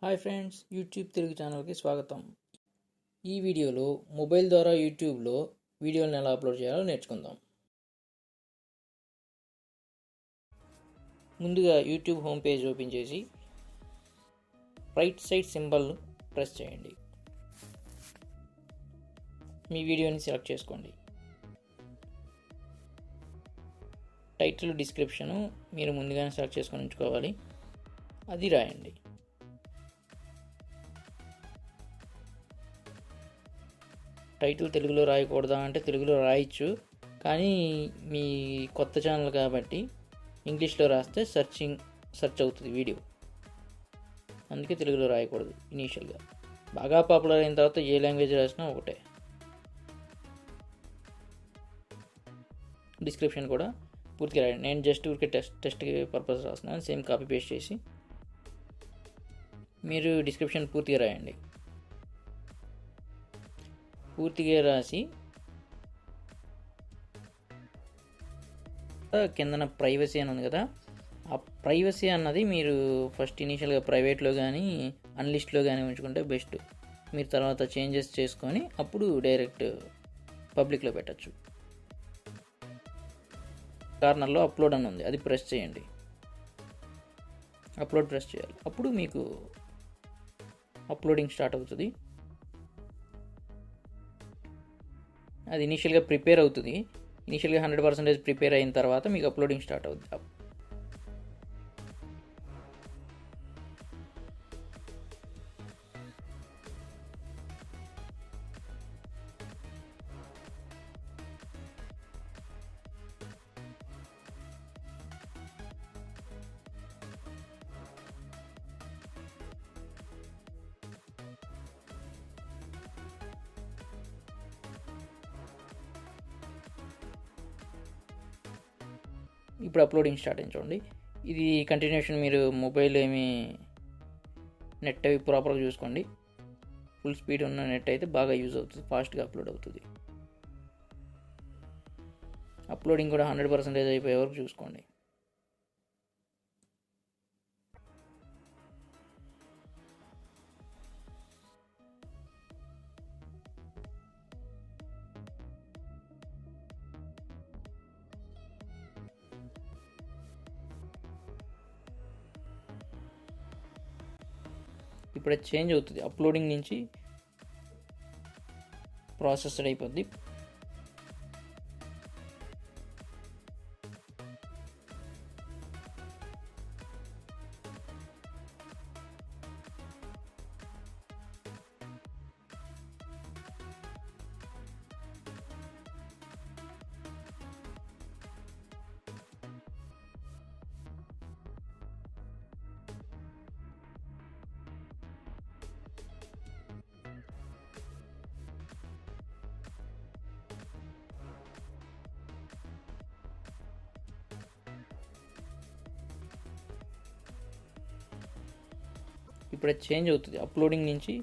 Hi friends, YouTube Telugu ఛానల్కి స్వాగతం. ఈ వీడియోలో మొబైల్ ద్వారా యూట్యూబ్లో వీడియోలను ఎలా అప్లోడ్ చేయాలో నేర్చుకుందాం. ముందుగా యూట్యూబ్ హోమ్ పేజ్ ఓపెన్ చేసి రైట్ సైడ్ సింబల్ ప్రెస్ చేయండి. మీ వీడియోని సెలెక్ట్ చేసుకోండి. టైటిల్, డిస్క్రిప్షను మీరు ముందుగానే సెలెక్ట్ చేసుకొని ఉంచుకోవాలి. అది రాయండి. టైటిల్ తెలుగులో రాయకూడదా అంటే తెలుగులో రాయొచ్చు, కానీ మీ కొత్త ఛానల్ కాబట్టి ఇంగ్లీష్లో రాస్తే సెర్చ్ అవుతుంది వీడియో, అందుకే తెలుగులో రాయకూడదు. ఇనీషియల్గా బాగా పాపులర్ అయిన తర్వాత ఏ లాంగ్వేజ్ రాసినా ఒకటే. డిస్క్రిప్షన్ కూడా పూర్తిగా రాయండి. నేను జస్ట్ ఊరికే టెస్ట్ పర్పస్ రాస్తున్నాను. సేమ్ కాపీ పేస్ట్ చేసి మీరు డిస్క్రిప్షన్ పూర్తిగా రాయండి. పూర్తిగా రాసి కిందన ప్రైవసీ అని ఉంది కదా, ఆ ప్రైవసీ అన్నది మీరు ఫస్ట్ ఇనీషియల్గా ప్రైవేట్లో కానీ అన్లిస్ట్లో కానీ ఉంచుకుంటే బెస్ట్. మీరు తర్వాత చేంజెస్ చేసుకొని అప్పుడు డైరెక్ట్ పబ్లిక్లో పెట్టచ్చు. కార్నర్లో అప్లోడ్ అని ఉంది, అది ప్రెస్ చేయండి. అప్లోడ్ ప్రెస్ చేయాలి. అప్పుడు మీకు అప్లోడింగ్ స్టార్ట్ అవుతుంది. అది ఇనీషియల్గా ప్రిపేర్ అవుతుంది. ఇనీషియల్గా 100% ప్రిపేర్ అయిన తర్వాత మీకు అప్లోడింగ్ స్టార్ట్ అవుతుంది. ఇప్పుడు అప్లోడింగ్ స్టార్ట్ అయింది చూడండి. ఇది కంటిన్యూషన్. మీరు మొబైల్ నెట్ అవి ప్రాపర్గా చూసుకోండి. ఫుల్ స్పీడ్ ఉన్న నెట్ అయితే బాగా యూజ్ అవుతుంది, ఫాస్ట్గా అప్లోడ్ అవుతుంది. అప్లోడింగ్ కూడా 100% అయిపోయే వరకు చూసుకోండి. ఇప్పుడు చేంజ్ అవుతుంది. అప్లోడింగ్ నుంచి ప్రాసెస్డ్ అయిపోద్ది. ఇప్పుడు చేంజ్ అవుతుంది. అప్లోడింగ్ నుంచి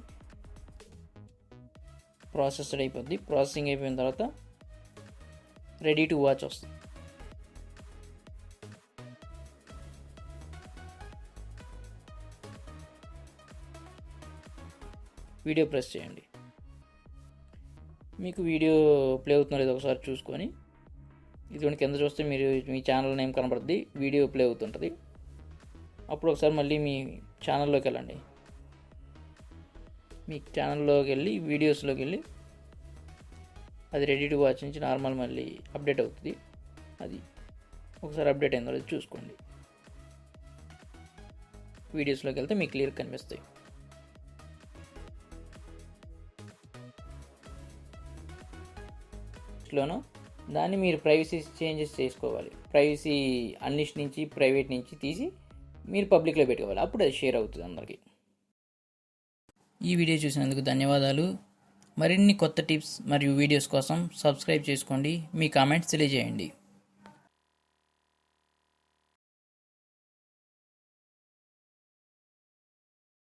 ప్రాసెస్డ్ అయిపోద్ది. ప్రాసెసింగ్ అయిపోయిన తర్వాత రెడీ టు వాచ్ వస్తుంది. వీడియో ప్రెస్ చేయండి. మీకు వీడియో ప్లే అవుతుందో లేదో ఒకసారి చూసుకొని, ఇటువంటి కింద చూస్తే మీరు మీ ఛానల్ నేమ్ కనబడుతుంది, వీడియో ప్లే అవుతుంటుంది. అప్పుడు ఒకసారి మళ్ళీ మీ ఛానల్లోకి వెళ్ళండి. మీ ఛానల్లోకి వెళ్ళి వీడియోస్లోకి వెళ్ళి అది రెడీ టు వాచ్ నుంచి నార్మల్ మళ్ళీ అప్డేట్ అవుతుంది. అది ఒకసారి అప్డేట్ అయిందో అది చూసుకోండి. వీడియోస్లోకి వెళ్తే మీకు క్లియర్ కనిపిస్తాయి. లోనో దాన్ని మీరు ప్రైవసీ చేంజెస్ చేసుకోవాలి. ప్రైవసీ అన్లిస్ట్ నుంచి ప్రైవేట్ నుంచి తీసి మీరు పబ్లిక్లో పెట్టుకోవాలి. అప్పుడు అది షేర్ అవుతుంది అందరికీ. ఈ వీడియో చూసినందుకు ధన్యవాదాలు. మరిన్ని కొత్త టిప్స్ మరియు వీడియోస్ కోసం సబ్స్క్రైబ్ చేసుకోండి. మీ కామెంట్స్ తెలియజేయండి.